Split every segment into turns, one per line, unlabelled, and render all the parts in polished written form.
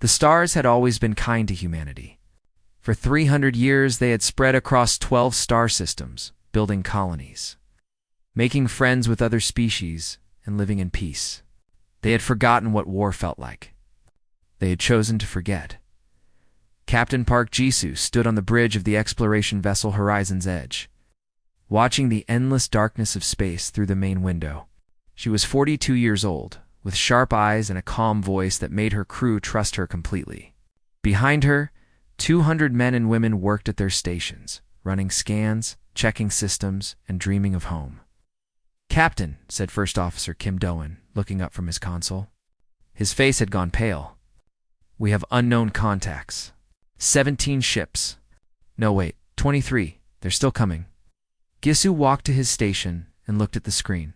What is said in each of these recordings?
The stars had always been kind to humanity. For 300 years, they had spread across 12 star systems, building colonies, making friends with other species, and living in peace. They had forgotten what war felt like. They had chosen to forget. Captain Park Jisoo stood on the bridge of the exploration vessel Horizon's Edge, watching the endless darkness of space through the main window. She was 42 years old, with sharp eyes and a calm voice that made her crew trust her completely. Behind her, 200 men and women worked at their stations, running scans, checking systems, and dreaming of home. "Captain," said First Officer Kim Do-eun, looking up from his console. His face had gone pale. "We have unknown contacts. 17 ships. No, wait, 23. They're still coming." Jisoo walked to his station and looked at the screen.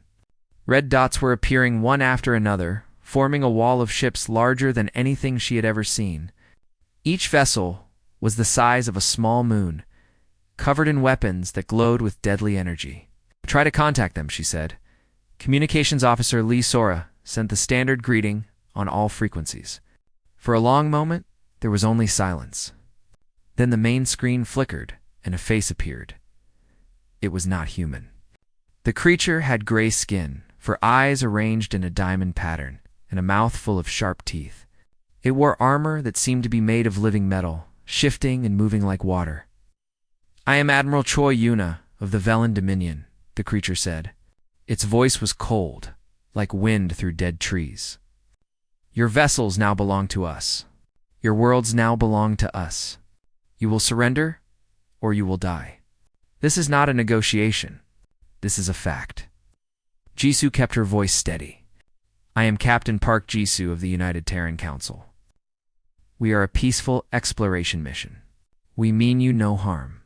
Red dots were appearing one after another, forming a wall of ships larger than anything she had ever seen. Each vessel was the size of a small moon, covered in weapons that glowed with deadly energy. "Try to contact them," she said. Communications Officer Lee Sora sent the standard greeting on all frequencies. For a long moment, there was only silence. Then the main screen flickered, and a face appeared. It was not human. The creature had gray skin, for eyes arranged in a diamond pattern, and a mouth full of sharp teeth. It wore armor that seemed to be made of living metal, shifting and moving like water. "I am Admiral Choi Yuna of the Velen Dominion," the creature said. Its voice was cold, like wind through dead trees. "Your vessels now belong to us. Your worlds now belong to us. You will surrender, or you will die. This is not a negotiation. This is a fact." Jisoo kept her voice steady. "I am Captain Park Jisoo of the United Terran Council. We are a peaceful exploration mission. We mean you no harm.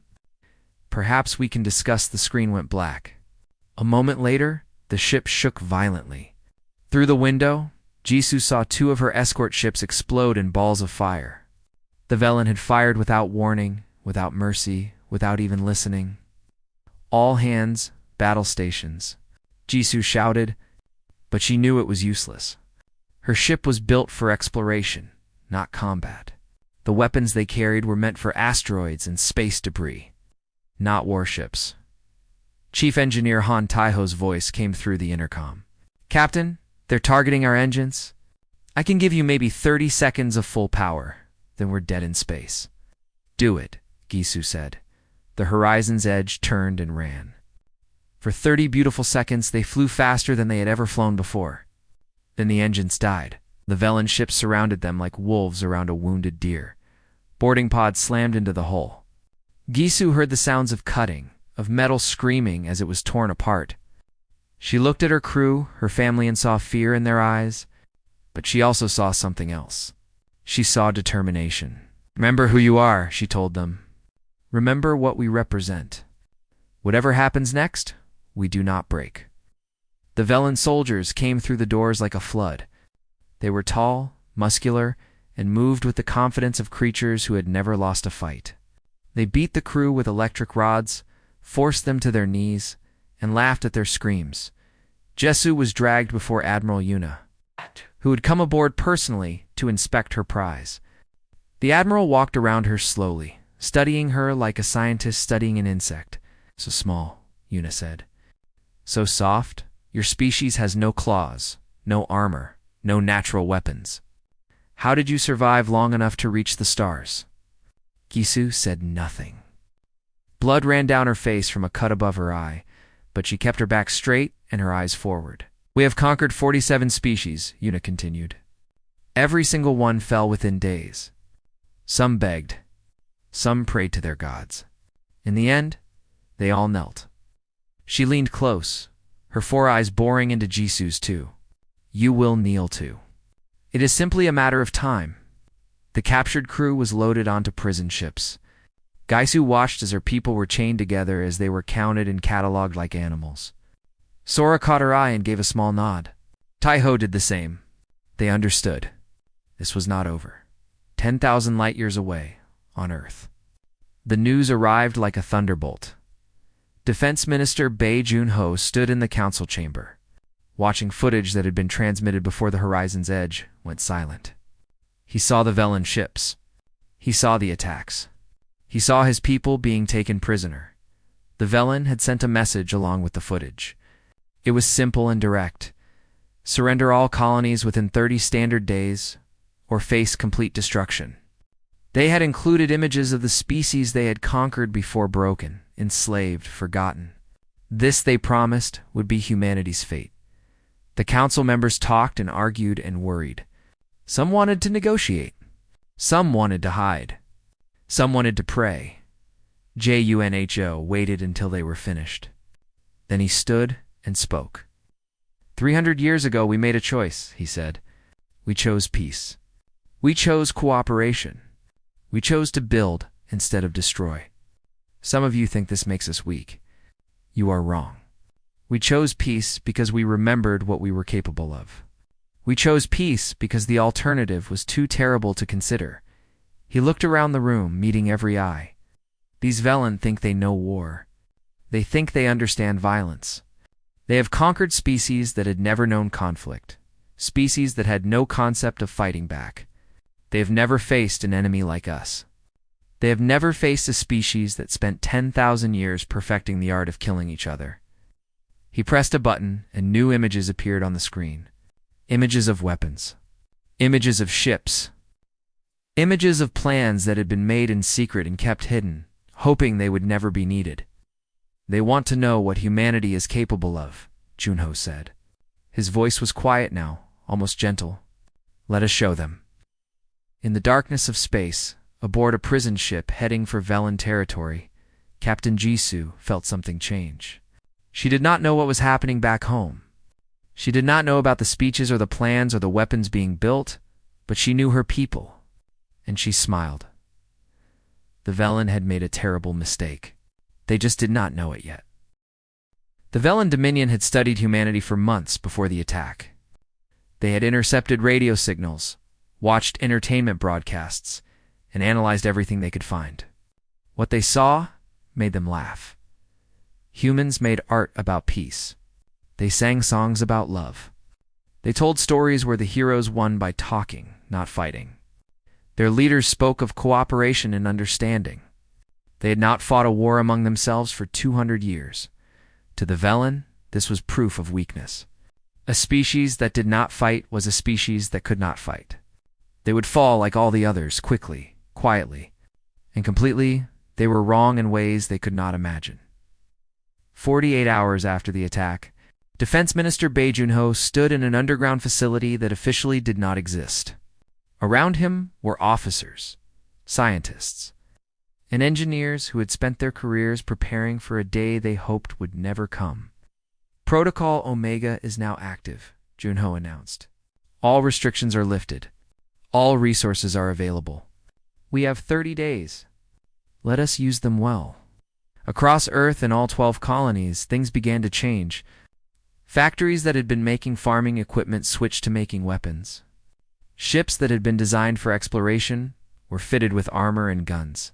Perhaps we can discuss." The screen went black. A moment later, the ship shook violently. Through the window, Jisoo saw 2 of her escort ships explode in balls of fire. The Velen had fired without warning, without mercy, without even listening. "All hands, battle stations," Jisoo shouted, but she knew it was useless. Her ship was built for exploration, not combat. The weapons they carried were meant for asteroids and space debris, not warships. Chief Engineer Han Taiho's voice came through the intercom. "Captain, they're targeting our engines. I can give you maybe 30 seconds of full power, then we're dead in space." "Do it," Jisoo said. The Horizon's Edge turned and ran. For 30 beautiful seconds, they flew faster than they had ever flown before. Then the engines died. The Velen ships surrounded them like wolves around a wounded deer. Boarding pods slammed into the hull. Jisoo heard the sounds of cutting, of metal screaming as it was torn apart. She looked at her crew, her family, and saw fear in their eyes, but she also saw something else. She saw determination. "Remember who you are," she told them. "Remember what we represent. Whatever happens next, we do not break." The Velen soldiers came through the doors like a flood. They were tall, muscular, and moved with the confidence of creatures who had never lost a fight. They beat the crew with electric rods, forced them to their knees, and laughed at their screams. Jisoo was dragged before Admiral Yuna, who had come aboard personally to inspect her prize. The Admiral walked around her slowly, studying her like a scientist studying an insect. "So small," Yuna said. "So soft, your species has no claws, no armor, no natural weapons. How did you survive long enough to reach the stars?" Jisoo said nothing. Blood ran down her face from a cut above her eye, but she kept her back straight and her eyes forward. "We have conquered 47 species," Yuna continued. "Every single one fell within days. Some begged. Some prayed to their gods. In the end, they all knelt." She leaned close, her 4 eyes boring into Jisoo's too. "You will kneel too. It is simply a matter of time." The captured crew was loaded onto prison ships. Jisoo watched as her people were chained together as they were counted and cataloged like animals. Sora caught her eye and gave a small nod. Taiho did the same. They understood. This was not over. 10,000 light years away, on Earth. The news arrived like a thunderbolt. Defense Minister Bae Jun-ho stood in the council chamber. Watching footage that had been transmitted before the Horizon's Edge went silent. He saw the Velen ships. He saw the attacks. He saw his people being taken prisoner. The Velen had sent a message along with the footage. It was simple and direct. Surrender all colonies within 30 standard days, or face complete destruction. They had included images of the species they had conquered before broken, enslaved, forgotten. This, they promised, would be humanity's fate. The council members talked and argued and worried. Some wanted to negotiate. Some wanted to hide. Some wanted to pray. Junho waited until they were finished. Then he stood and spoke. 300 years ago we made a choice, he said. We chose peace. We chose cooperation. We chose to build instead of destroy. Some of you think this makes us weak. You are wrong. We chose peace because we remembered what we were capable of. We chose peace because the alternative was too terrible to consider. He looked around the room, meeting every eye. These Velen think they know war. They think they understand violence. They have conquered species that had never known conflict, species that had no concept of fighting back. They have never faced an enemy like us. They have never faced a species that spent 10,000 years perfecting the art of killing each other. He pressed a button, and new images appeared on the screen. Images of weapons. Images of ships. Images of plans that had been made in secret and kept hidden, hoping they would never be needed. They want to know what humanity is capable of, Junho said. His voice was quiet now, almost gentle. Let us show them. In the darkness of space, aboard a prison ship heading for Velen territory, Captain Jisoo felt something change. She did not know what was happening back home. She did not know about the speeches or the plans or the weapons being built, but she knew her people, and she smiled. The Velen had made a terrible mistake. They just did not know it yet. The Velen Dominion had studied humanity for months before the attack. They had intercepted radio signals, watched entertainment broadcasts, and analyzed everything they could find. What they saw made them laugh. Humans made art about peace. They sang songs about love. They told stories where the heroes won by talking, not fighting. Their leaders spoke of cooperation and understanding. They had not fought a war among themselves for 200 years. To the Velen, this was proof of weakness. A species that did not fight was a species that could not fight. They would fall like all the others, quickly, quietly, and completely. They were wrong in ways they could not imagine. 48 hours after the attack, Defense Minister Bae Junho stood in an underground facility that officially did not exist. Around him were officers, scientists, and engineers who had spent their careers preparing for a day they hoped would never come. Protocol Omega is now active, Junho announced. All restrictions are lifted. All resources are available. We have 30 days. Let us use them well. Across Earth and all 12 colonies, things began to change. Factories that had been making farming equipment switched to making weapons. Ships that had been designed for exploration were fitted with armor and guns.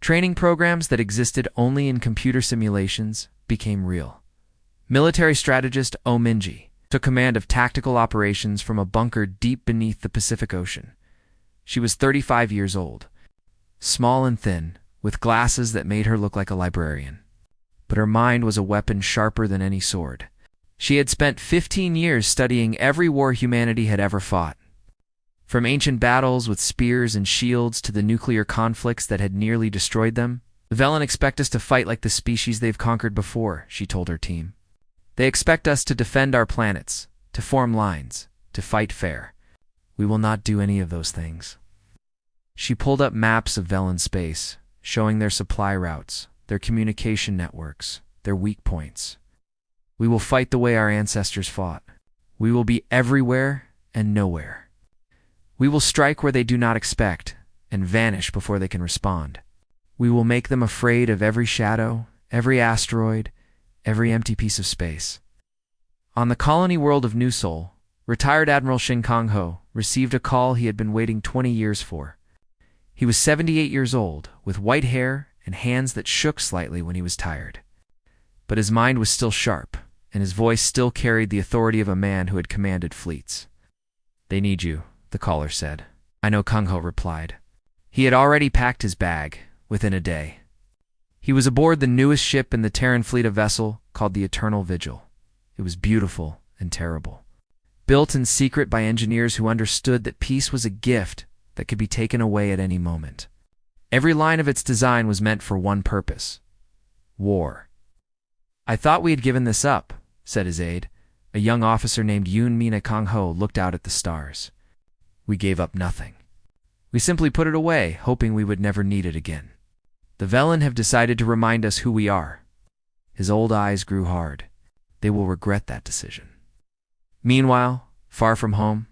Training programs that existed only in computer simulations became real. Military strategist Oh Minji took command of tactical operations from a bunker deep beneath the Pacific Ocean. She was 35 years old, small and thin, with glasses that made her look like a librarian. But her mind was a weapon sharper than any sword. She had spent 15 years studying every war humanity had ever fought. From ancient battles with spears and shields to the nuclear conflicts that had nearly destroyed them, the Velen expect us to fight like the species they've conquered before, she told her team. They expect us to defend our planets, to form lines, to fight fair. We will not do any of those things. She pulled up maps of Velen space, showing their supply routes, their communication networks, their weak points. We will fight the way our ancestors fought. We will be everywhere and nowhere. We will strike where they do not expect and vanish before they can respond. We will make them afraid of every shadow, every asteroid, every empty piece of space. On the colony world of New Seoul, retired Admiral Shin Kang-ho received a call he had been waiting 20 years for. He was 78 years old, with white hair and hands that shook slightly when he was tired. But his mind was still sharp, and his voice still carried the authority of a man who had commanded fleets. They need you, the caller said. I know, Kung Ho replied. He had already packed his bag within a day. He was aboard the newest ship in the Terran fleet, a vessel called the Eternal Vigil. It was beautiful and terrible, built in secret by engineers who understood that peace was a gift that could be taken away at any moment. Every line of its design was meant for one purpose: war. I thought we had given this up, said his aide. A young officer named Yun Mina. Kung Ho looked out at the stars. We gave up nothing. We simply put it away, hoping we would never need it again. The Velen have decided to remind us who we are. His old eyes grew hard. They will regret that decision. Meanwhile, far from home,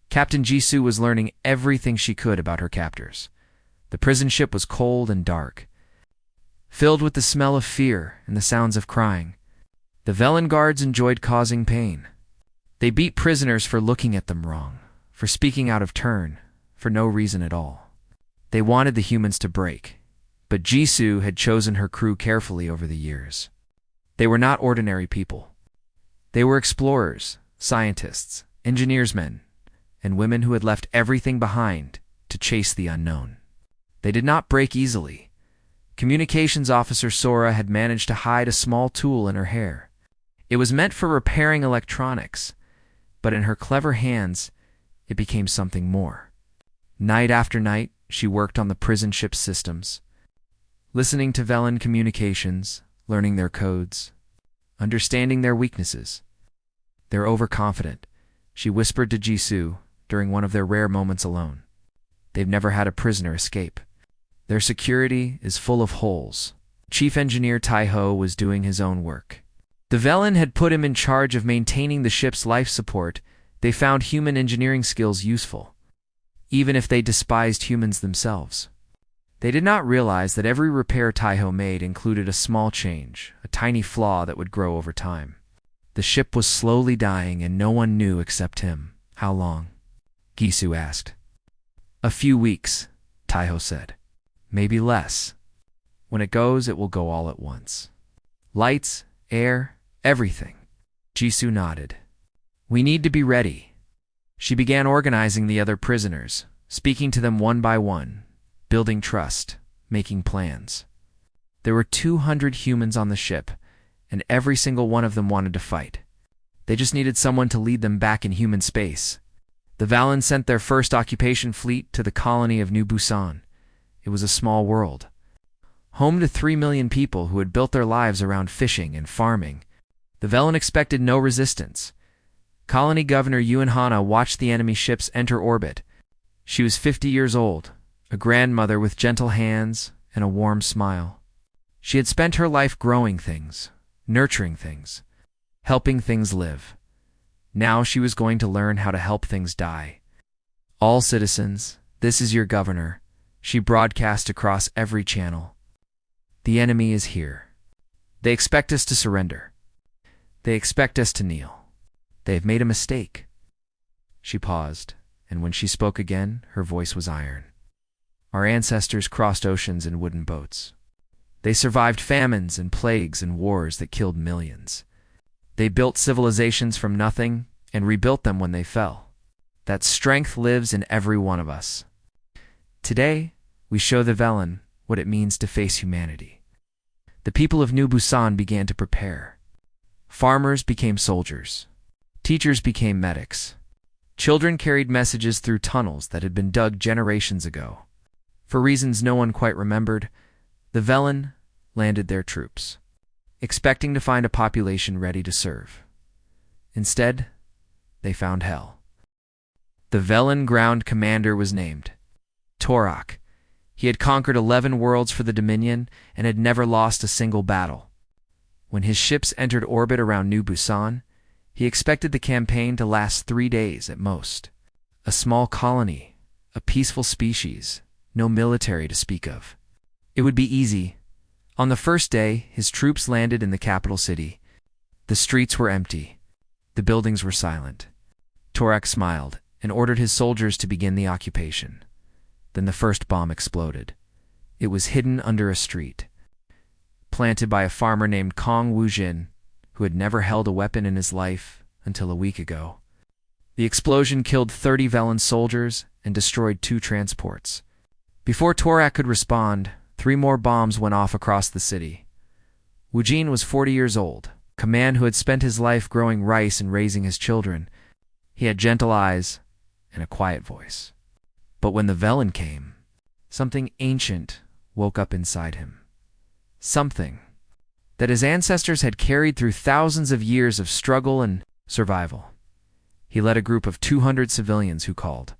Captain Jisoo was learning everything she could about her captors. The prison ship was cold and dark, filled with the smell of fear and the sounds of crying. The Velen guards enjoyed causing pain. They beat prisoners for looking at them wrong, for speaking out of turn, for no reason at all. They wanted the humans to break, but Jisoo had chosen her crew carefully over the years. They were not ordinary people. They were explorers, scientists, engineersmen, and women who had left everything behind to chase the unknown. They did not break easily. Communications officer Sora had managed to hide a small tool in her hair. It was meant for repairing electronics, but in her clever hands, it became something more. Night after night, she worked on the prison ship's systems, listening to Velen communications, learning their codes, understanding their weaknesses. They're overconfident, she whispered to Jisoo during one of their rare moments alone. They've never had a prisoner escape. Their security is full of holes. Chief Engineer Taiho was doing his own work. The Velen had put him in charge of maintaining the ship's life support. They found human engineering skills useful, even if they despised humans themselves. They did not realize that every repair Taiho made included a small change, a tiny flaw that would grow over time. The ship was slowly dying, and no one knew except him. How long? Jisoo asked. A few weeks, Taiho said. Maybe less. When it goes, it will go all at once. Lights, air, everything. Jisoo nodded. We need to be ready. She began organizing the other prisoners, speaking to them one by one, building trust, making plans. There were 200 humans on the ship, and every single one of them wanted to fight. They just needed someone to lead them back in human space. The Valen sent their first occupation fleet to the colony of New Busan. It was a small world, home to 3 million people who had built their lives around fishing and farming. The Velen expected no resistance. Colony Governor Yuan Hana watched the enemy ships enter orbit. She was 50 years old, a grandmother with gentle hands and a warm smile. She had spent her life growing things, nurturing things, helping things live. Now she was going to learn how to help things die. All citizens, this is your governor, she broadcast across every channel. The enemy is here. They expect us to surrender. They expect us to kneel. They have made a mistake. She paused, and when she spoke again, her voice was iron. Our ancestors crossed oceans in wooden boats. They survived famines and plagues and wars that killed millions. They built civilizations from nothing and rebuilt them when they fell. That strength lives in every one of us. Today, we show the Velen what it means to face humanity. The people of New Busan began to prepare. Farmers became soldiers. Teachers became medics. Children carried messages through tunnels that had been dug generations ago. For reasons no one quite remembered, the Velen landed their troops, expecting to find a population ready to serve. Instead, they found hell. The Velen ground commander was named Torak. He had conquered 11 worlds for the Dominion and had never lost a single battle. When his ships entered orbit around New Busan, he expected the campaign to last 3 days at most. A small colony, a peaceful species, no military to speak of. It would be easy. On the first day, his troops landed in the capital city. The streets were empty. The buildings were silent. Torak smiled and ordered his soldiers to begin the occupation. Then the first bomb exploded. It was hidden under a street, planted by a farmer named Kong Wujin, who had never held a weapon in his life until a week ago. The explosion killed 30 Velen soldiers and destroyed 2 transports. Before Torak could respond, 3 more bombs went off across the city. Wujin was 40 years old, a man who had spent his life growing rice and raising his children. He had gentle eyes and a quiet voice. But when the Velen came, something ancient woke up inside him. Something that his ancestors had carried through thousands of years of struggle and survival. He led a group of 200 civilians who called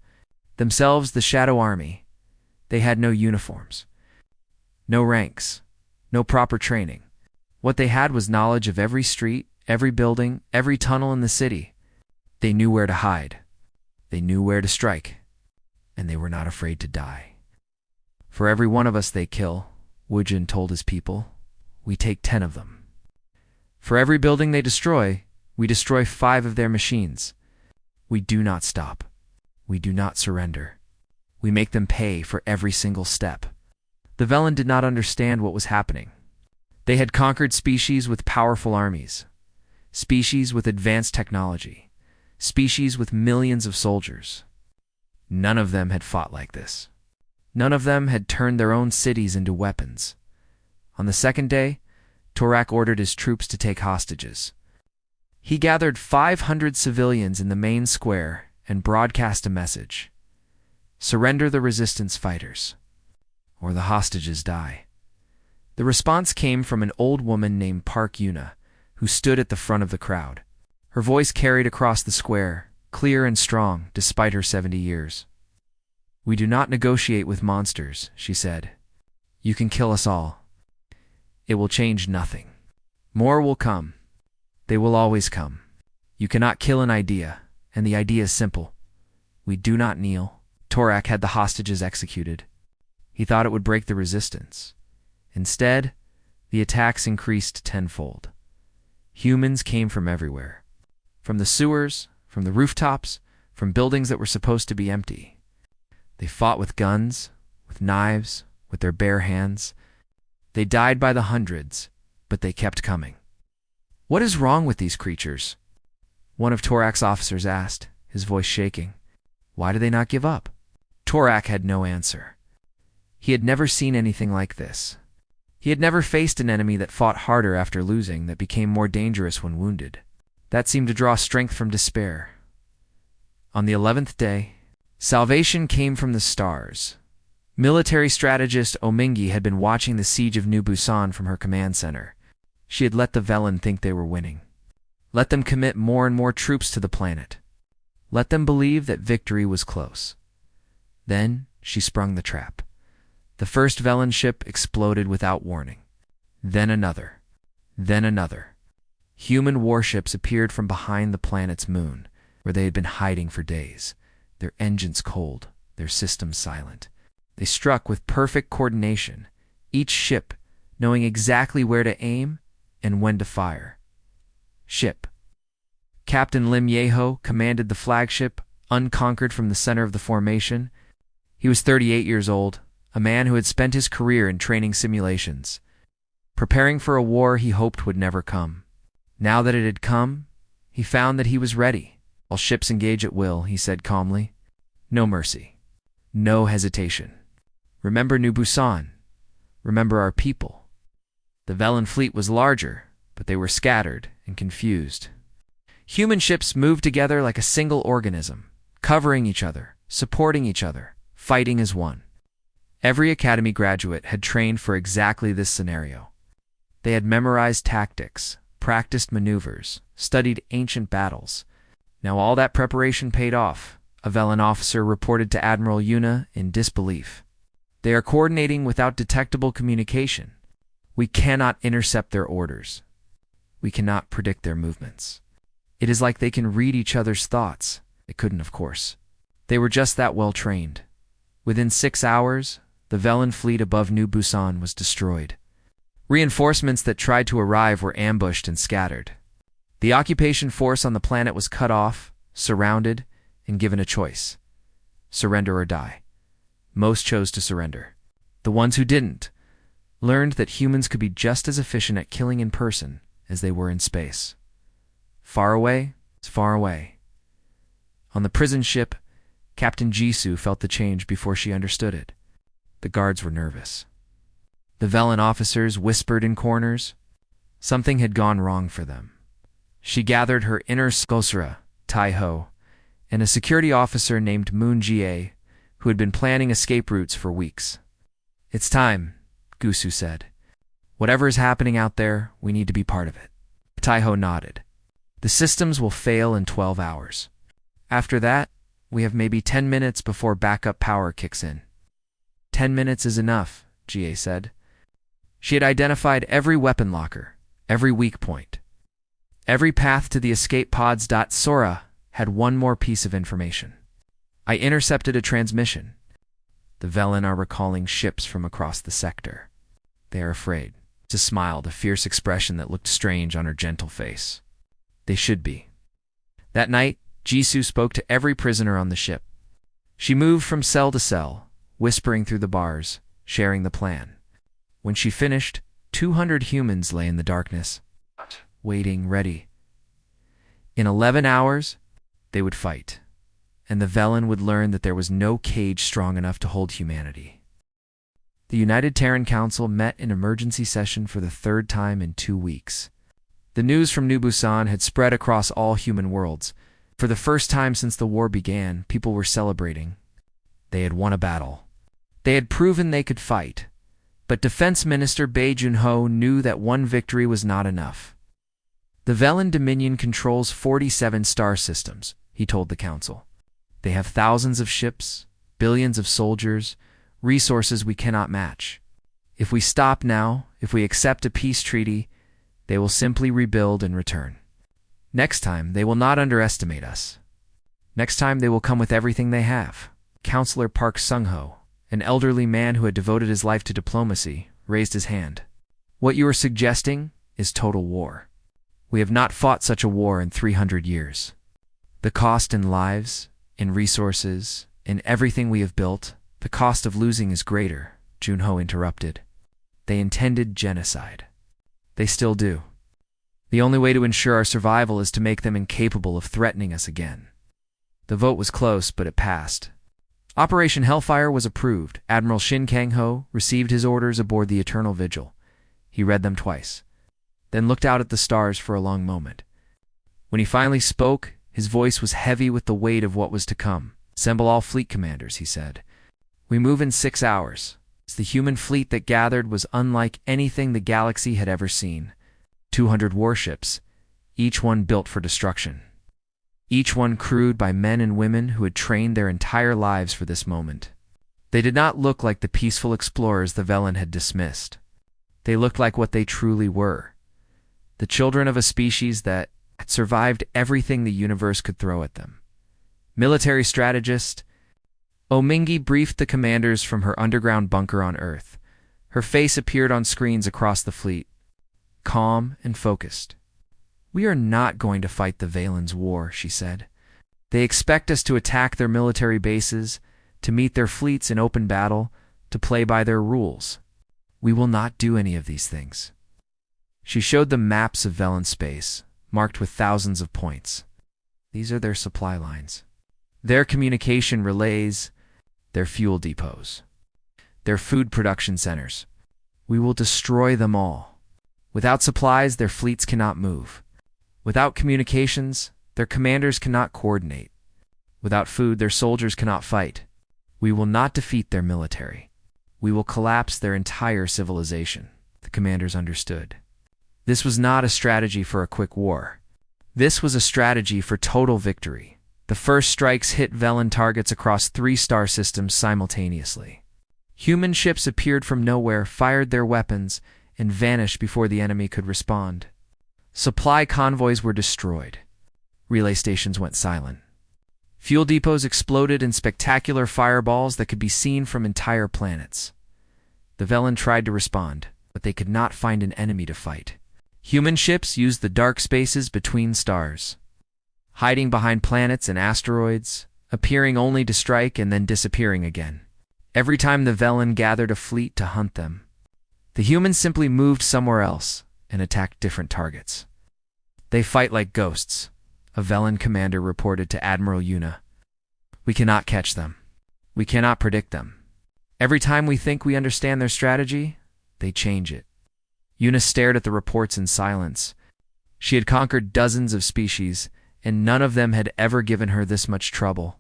themselves the Shadow Army. They had no uniforms, no ranks, no proper training. What they had was knowledge of every street, every building, every tunnel in the city. They knew where to hide. They knew where to strike. And they were not afraid to die. For every one of us they kill, Wujin told his people, we take 10 of them. For every building they destroy, we destroy 5 of their machines. We do not stop. We do not surrender. We make them pay for every single step. The Velen did not understand what was happening. They had conquered species with powerful armies, species with advanced technology, species with millions of soldiers. None of them had fought like this. None of them had turned their own cities into weapons. On the second day, Torak ordered his troops to take hostages. He gathered 500 civilians in the main square and broadcast a message. Surrender the resistance fighters, or the hostages die. The response came from an old woman named Park Yuna, who stood at the front of the crowd. Her voice carried across the square, clear and strong despite her 70 years. We do not negotiate with monsters, she said. You can kill us all. It will change nothing. More will come. They will always come. You cannot kill an idea, and the idea is simple. We do not kneel. Torak had the hostages executed. He thought it would break the resistance. Instead, the attacks increased tenfold. Humans came from everywhere. From the sewers, from the rooftops, from buildings that were supposed to be empty. They fought with guns, with knives, with their bare hands. They died by the hundreds, but they kept coming. What is wrong with these creatures? One of Torak's officers asked, his voice shaking. Why do they not give up? Torak had no answer. He had never seen anything like this. He had never faced an enemy that fought harder after losing, that became more dangerous when wounded. That seemed to draw strength from despair. On the 11th day, salvation came from the stars. Military strategist Omingi had been watching the siege of New Busan from her command center. She had let the Velen think they were winning. Let them commit more and more troops to the planet. Let them believe that victory was close. Then she sprung the trap. The first Velen ship exploded without warning. Then another. Then another. Human warships appeared from behind the planet's moon, where they had been hiding for days, their engines cold, their systems silent. They struck with perfect coordination, each ship knowing exactly where to aim and when to fire. Ship. Captain Lim Yeho commanded the flagship, unconquered from the center of the formation. He was 38 years old, a man who had spent his career in training simulations, preparing for a war he hoped would never come. Now that it had come, he found that he was ready. All ships engage at will, he said calmly. No mercy. No hesitation. Remember New Busan. Remember our people. The Velen fleet was larger, but they were scattered and confused. Human ships moved together like a single organism, covering each other, supporting each other, fighting as one. Every academy graduate had trained for exactly this scenario. They had memorized tactics, practiced maneuvers, studied ancient battles. Now all that preparation paid off, a Velen officer reported to Admiral Yuna in disbelief. They are coordinating without detectable communication. We cannot intercept their orders. We cannot predict their movements. It is like they can read each other's thoughts. They couldn't, of course. They were just that well trained. Within 6 hours, the Velen fleet above New Busan was destroyed. Reinforcements that tried to arrive were ambushed and scattered. The occupation force on the planet was cut off, surrounded, and given a choice. Surrender or die. Most chose to surrender. The ones who didn't learned that humans could be just as efficient at killing in person as they were in space. Far away is far away. On the prison ship, Captain Jisoo felt the change before she understood it. The guards were nervous. The Velen officers whispered in corners. Something had gone wrong for them. She gathered her inner Skosra, Tai-Ho, and a security officer named Moon Jie, who had been planning escape routes for weeks. "It's time," Gusu said. "Whatever is happening out there, we need to be part of it." Tai-Ho nodded. "The systems will fail in 12 hours. After that, we have maybe 10 minutes before backup power kicks in." 10 minutes is enough, Jie said. She had identified every weapon locker, every weak point. Every path to the escape pods. Sora had one more piece of information. "I intercepted a transmission. The Velen are recalling ships from across the sector. They are afraid." She smiled, a fierce expression that looked strange on her gentle face. "They should be." That night, Jisoo spoke to every prisoner on the ship. She moved from cell to cell, whispering through the bars, sharing the plan. When she finished, 200 humans lay in the darkness, waiting, ready. In 11 hours, they would fight, and the Velen would learn that there was no cage strong enough to hold humanity. The United Terran Council met in emergency session for the 3rd time in 2 weeks. The news from New Busan had spread across all human worlds. For the first time since the war began, people were celebrating. They had won a battle. They had proven they could fight. But Defense Minister Bae Junho knew that one victory was not enough. "The Velen Dominion controls 47 star systems," he told the council. "They have thousands of ships, billions of soldiers, resources we cannot match. If we stop now, if we accept a peace treaty, they will simply rebuild and return. Next time, they will not underestimate us. Next time, they will come with everything they have." Counselor Park Sung-ho, an elderly man who had devoted his life to diplomacy, raised his hand. "What you are suggesting is total war. We have not fought such a war in 300 years. The cost in lives, in resources, in everything we have built, the cost of losing is greater," Junho interrupted. "They intended genocide. They still do. The only way to ensure our survival is to make them incapable of threatening us again." The vote was close, but it passed. Operation Hellfire was approved. Admiral Shin Kang-ho received his orders aboard the Eternal Vigil. He read them twice, then looked out at the stars for a long moment. When he finally spoke, his voice was heavy with the weight of what was to come. "Assemble all fleet commanders," he said. "We move in 6 hours." The human fleet that gathered was unlike anything the galaxy had ever seen. 200 warships, each one built for destruction. Each one crewed by men and women who had trained their entire lives for this moment. They did not look like the peaceful explorers the Velen had dismissed. They looked like what they truly were: the children of a species that had survived everything the universe could throw at them. Military strategist Omingi briefed the commanders from her underground bunker on Earth. Her face appeared on screens across the fleet, calm and focused. "We are not going to fight the Valen's war," she said. "They expect us to attack their military bases, to meet their fleets in open battle, to play by their rules. We will not do any of these things." She showed them maps of Velen space, marked with thousands of points. These are their supply lines, their communication relays, their fuel depots, their food production centers. We will destroy them all. Without supplies, their fleets cannot move. Without communications, their commanders cannot coordinate. Without food, their soldiers cannot fight. We will not defeat their military. We will collapse their entire civilization. The commanders understood. This was not a strategy for a quick war. This was a strategy for total victory. The first strikes hit Velen targets across 3 star systems simultaneously. Human ships appeared from nowhere, fired their weapons, and vanished before the enemy could respond. Supply convoys were destroyed. Relay stations went silent. Fuel depots exploded in spectacular fireballs that could be seen from entire planets. The Velen tried to respond, but they could not find an enemy to fight. Human ships used the dark spaces between stars, hiding behind planets and asteroids, appearing only to strike and then disappearing again. Every time the Velen gathered a fleet to hunt them, the humans simply moved somewhere else and attacked different targets. "They fight like ghosts," a Velen commander reported to Admiral Yuna. We cannot catch them. We cannot predict them. Every time we think we understand their strategy, they change it. Yuna stared at the reports in silence. She had conquered dozens of species, and none of them had ever given her this much trouble.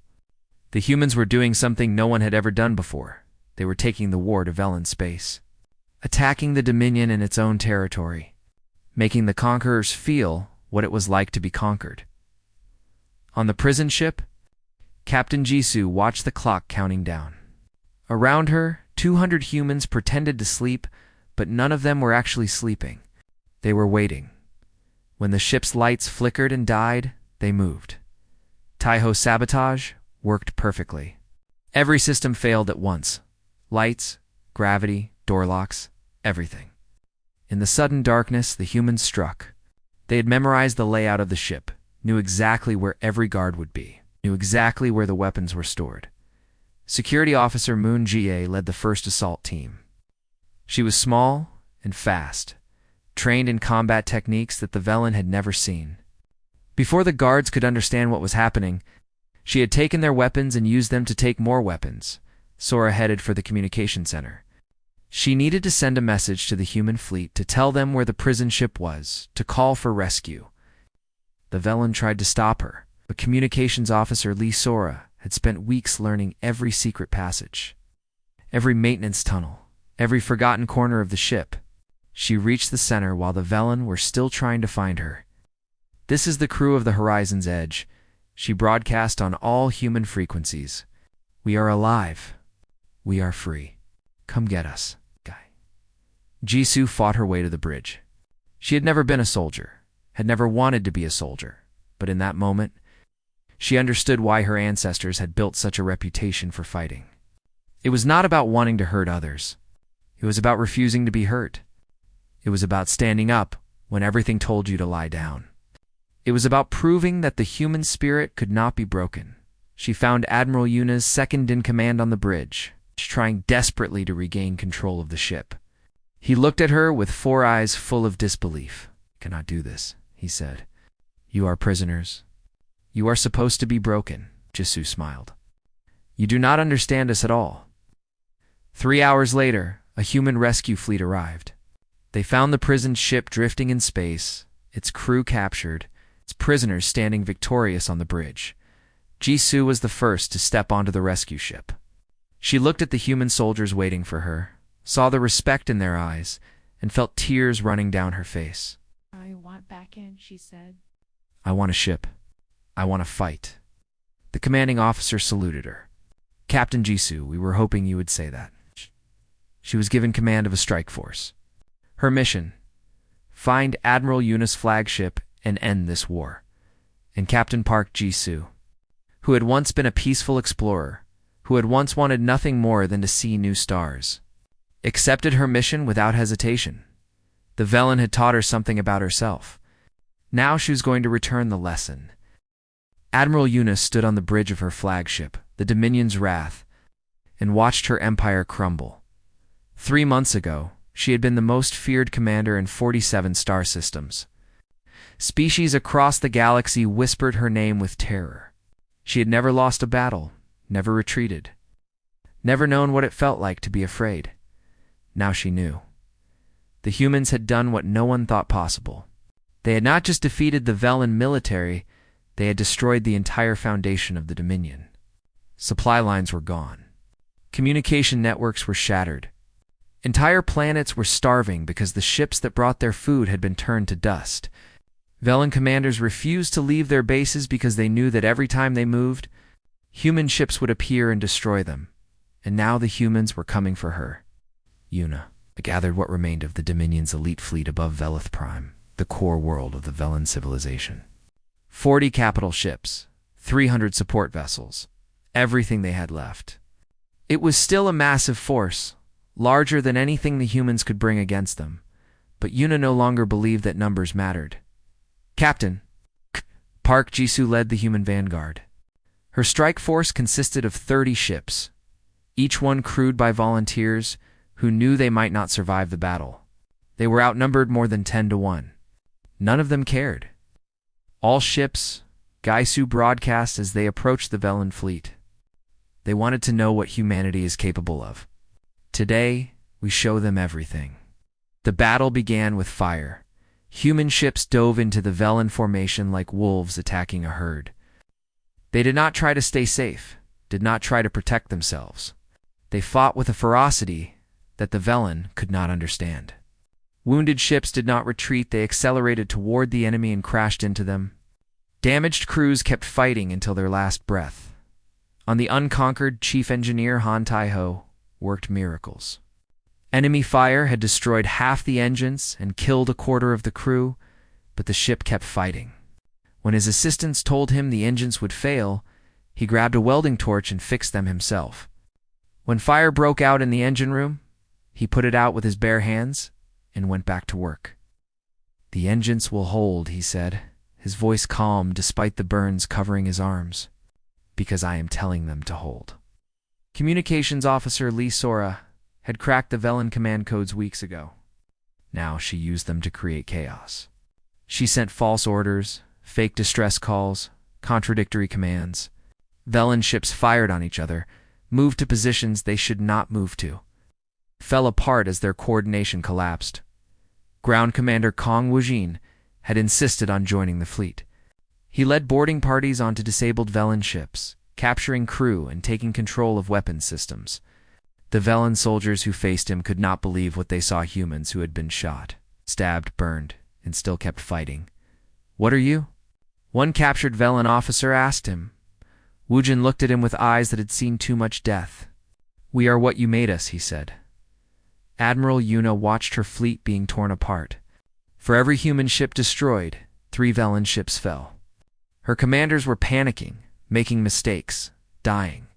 The humans were doing something no one had ever done before. They were taking the war to Velen space, attacking the Dominion in its own territory, making the conquerors feel what it was like to be conquered. On the prison ship, Captain Jisoo watched the clock counting down. Around her, 200 humans pretended to sleep, but none of them were actually sleeping. They were waiting. When the ship's lights flickered and died, they moved. Taiho sabotage worked perfectly. Every system failed at once. Lights, gravity, door locks, everything. In the sudden darkness, the humans struck. They had memorized the layout of the ship, knew exactly where every guard would be, knew exactly where the weapons were stored. Security Officer Moon Jie led the first assault team. She was small and fast, trained in combat techniques that the Velen had never seen. Before the guards could understand what was happening, she had taken their weapons and used them to take more weapons. Sora headed for the communication center. She needed to send a message to the human fleet to tell them where the prison ship was, to call for rescue. The Velen tried to stop her, but communications officer Lee Sora had spent weeks learning every secret passage, every maintenance tunnel, every forgotten corner of the ship. She reached the center while the Velen were still trying to find her. "This is the crew of the Horizon's Edge," she broadcast on all human frequencies. "We are alive. We are free. Come get us, guy." Jisoo fought her way to the bridge. She had never been a soldier, had never wanted to be a soldier, but in that moment, she understood why her ancestors had built such a reputation for fighting. It was not about wanting to hurt others. It was about refusing to be hurt. It was about standing up when everything told you to lie down. It was about proving that the human spirit could not be broken. She found Admiral Yuna's second-in-command on the bridge, trying desperately to regain control of the ship. He looked at her with 4 eyes full of disbelief. "Cannot do this," he said. "You are prisoners. You are supposed to be broken," Jisoo smiled. "You do not understand us at all." 3 hours later, a human rescue fleet arrived. They found the prison ship drifting in space, its crew captured, its prisoners standing victorious on the bridge. Jisoo was the first to step onto the rescue ship. She looked at the human soldiers waiting for her, saw the respect in their eyes, and felt tears running down her face.
"I want back in," she said.
"I want a ship. I want to fight." The commanding officer saluted her. "Captain Jisoo, we were hoping you would say that." She was given command of a strike force. Her mission: find Admiral Yuna's flagship and end this war. And Captain Park Jisoo, who had once been a peaceful explorer, who had once wanted nothing more than to see new stars, accepted her mission without hesitation. The Velen had taught her something about herself. Now she was going to return the lesson. Admiral Yuna stood on the bridge of her flagship, the Dominion's Wrath, and watched her empire crumble. 3 months ago, she had been the most feared commander in 47 star systems. Species across the galaxy whispered her name with terror. She had never lost a battle, never retreated, never known what it felt like to be afraid. Now she knew. The humans had done what no one thought possible. They had not just defeated the Velen military, they had destroyed the entire foundation of the Dominion. Supply lines were gone. Communication networks were shattered. Entire planets were starving because the ships that brought their food had been turned to dust. Velen commanders refused to leave their bases because they knew that every time they moved, human ships would appear and destroy them. And now the humans were coming for her. Yuna gathered what remained of the Dominion's elite fleet above Velith Prime, the core world of the Velen civilization. 40 capital ships, 300 support vessels, everything they had left. It was still a massive force, larger than anything the humans could bring against them, but Yuna no longer believed that numbers mattered. Captain Park Jisoo led the human vanguard. Her strike force consisted of 30 ships, each one crewed by volunteers who knew they might not survive the battle. They were outnumbered more than 10 to 1. None of them cared. All ships, Gaisu broadcast as they approached the Velen fleet. They wanted to know what humanity is capable of. Today, we show them everything. The battle began with fire. Human ships dove into the Velen formation like wolves attacking a herd. They did not try to stay safe, did not try to protect themselves. They fought with a ferocity that the Velen could not understand. Wounded ships did not retreat, they accelerated toward the enemy and crashed into them. Damaged crews kept fighting until their last breath. On the unconquered, Chief Engineer Han Tai-ho worked miracles. Enemy fire had destroyed half the engines and killed a quarter of the crew, but the ship kept fighting. When his assistants told him the engines would fail, he grabbed a welding torch and fixed them himself. When fire broke out in the engine room, he put it out with his bare hands and went back to work. "The engines will hold," he said, his voice calm despite the burns covering his arms, "because I am telling them to hold." Communications Officer Lee Sora had cracked the Velen command codes weeks ago. Now she used them to create chaos. She sent false orders, fake distress calls, contradictory commands. Velen ships fired on each other, moved to positions they should not move to, fell apart as their coordination collapsed. Ground Commander Kong Wujin had insisted on joining the fleet. He led boarding parties onto disabled Velen ships, capturing crew and taking control of weapons systems. The Velen soldiers who faced him could not believe what they saw: humans who had been shot, stabbed, burned, and still kept fighting. "What are you?" one captured Velen officer asked him. Wujin looked at him with eyes that had seen too much death. "We are what you made us," he said. Admiral Yuna watched her fleet being torn apart. For every human ship destroyed, 3 Velen ships fell. Her commanders were panicking, making mistakes, dying.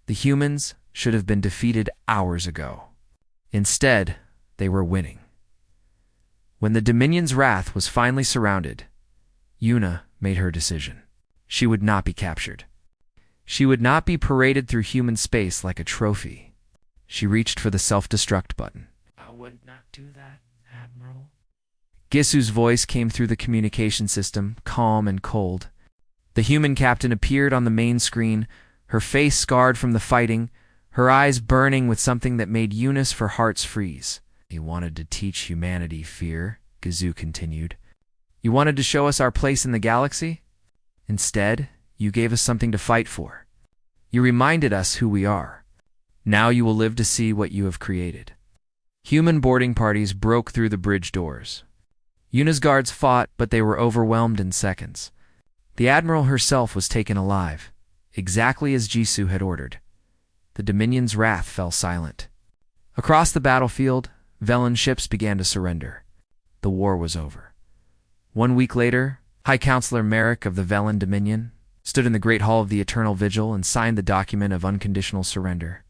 The humans should have been defeated hours ago. Instead, they were winning. When the Dominion's wrath was finally surrounded, Yuna made her decision. She would not be captured. She would not be paraded through human space like a trophy. She reached for the self-destruct button.
"I would not do that, Admiral."
Gisu's voice came through the communication system, calm and cold. The human captain appeared on the main screen, her face scarred from the fighting, her eyes burning with something that made Eunice for hearts freeze. "He wanted to teach humanity fear," Gisu continued. "You wanted to show us our place in the galaxy? Instead, you gave us something to fight for. You reminded us who we are. Now you will live to see what you have created." Human boarding parties broke through the bridge doors. Yuna's guards fought, but they were overwhelmed in seconds. The Admiral herself was taken alive, exactly as Jisoo had ordered. The Dominion's wrath fell silent. Across the battlefield, Velen ships began to surrender. The war was over. 1 week later, High Counselor Merrick of the Velen Dominion stood in the Great Hall of the Eternal Vigil and signed the document of unconditional surrender.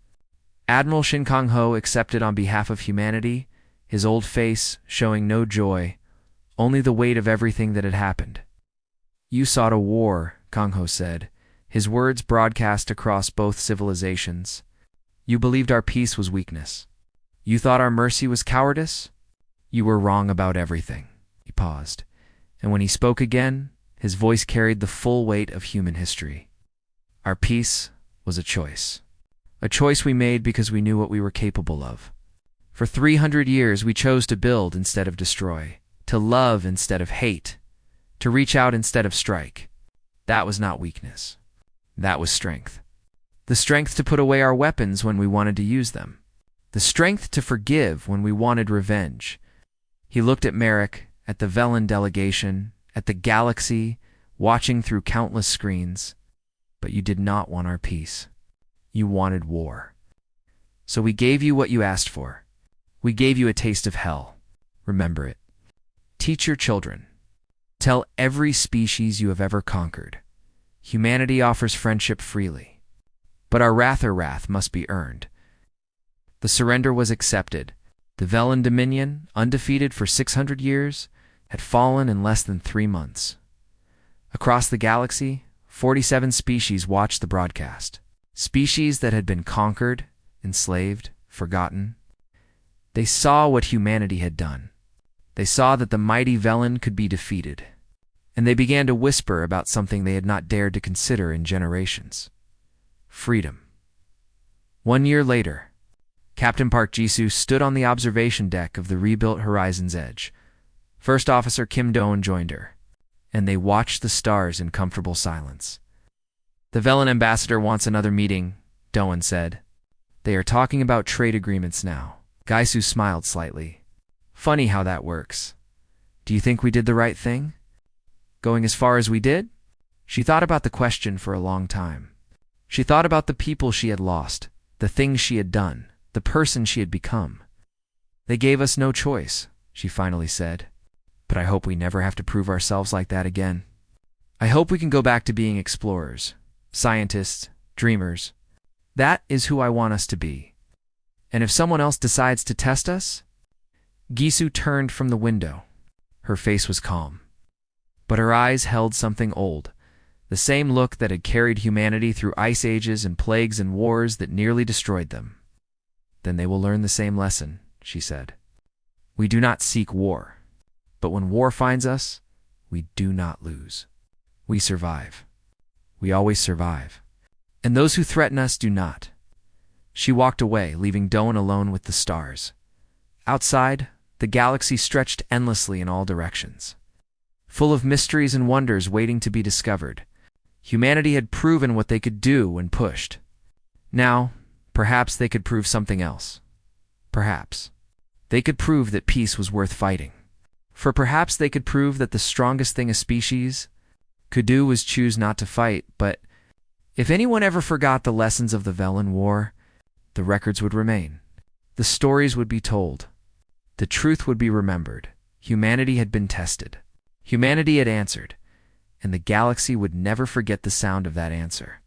Admiral Shin Kang-ho accepted on behalf of humanity, his old face showing no joy, only the weight of everything that had happened. "You sought a war," Kang-ho said, his words broadcast across both civilizations. "You believed our peace was weakness. You thought our mercy was cowardice? You were wrong about everything." He paused, and when he spoke again, his voice carried the full weight of human history. "Our peace was a choice. A choice we made because we knew what we were capable of. For 300 years, we chose to build instead of destroy, to love instead of hate, to reach out instead of strike. That was not weakness. That was strength. The strength to put away our weapons when we wanted to use them. The strength to forgive when we wanted revenge." He looked at Merrick, at the Velen delegation, at the galaxy, watching through countless screens. "But you did not want our peace. You wanted war. So we gave you what you asked for. We gave you a taste of hell. Remember it. Teach your children. Tell every species you have ever conquered. Humanity offers friendship freely. But our wrath must be earned." The surrender was accepted. The Velen Dominion, undefeated for 600 years, had fallen in less than 3 months. Across the galaxy, 47 species watched the broadcast. Species that had been conquered, enslaved, forgotten. They saw what humanity had done. They saw that the mighty Velen could be defeated. And they began to whisper about something they had not dared to consider in generations. Freedom. 1 year later, Captain Park Jisoo stood on the observation deck of the rebuilt Horizon's Edge. First Officer Kim Do-eun joined her, and they watched the stars in comfortable silence. "The Velen ambassador wants another meeting," Do-eun said. "They are talking about trade agreements now." Jisoo smiled slightly. "Funny how that works. Do you think we did the right thing? Going as far as we did?" She thought about the question for a long time. She thought about the people she had lost, the things she had done, the person she had become. "They gave us no choice," she finally said. "But I hope we never have to prove ourselves like that again. I hope we can go back to being explorers, scientists, dreamers. That is who I want us to be. And if someone else decides to test us?" Jisoo turned from the window. Her face was calm, but her eyes held something old, the same look that had carried humanity through ice ages and plagues and wars that nearly destroyed them. "Then they will learn the same lesson," she said. "We do not seek war, but when war finds us, we do not lose. We survive. We always survive. And those who threaten us do not." She walked away, leaving Do-eun alone with the stars. Outside, the galaxy stretched endlessly in all directions, full of mysteries and wonders waiting to be discovered. Humanity had proven what they could do when pushed. Now, perhaps they could prove something else. Perhaps they could prove that peace was worth fighting. For perhaps they could prove that the strongest thing a species could do was choose not to fight. But if anyone ever forgot the lessons of the Velen War, the records would remain. The stories would be told. The truth would be remembered. Humanity had been tested. Humanity had answered, and the galaxy would never forget the sound of that answer.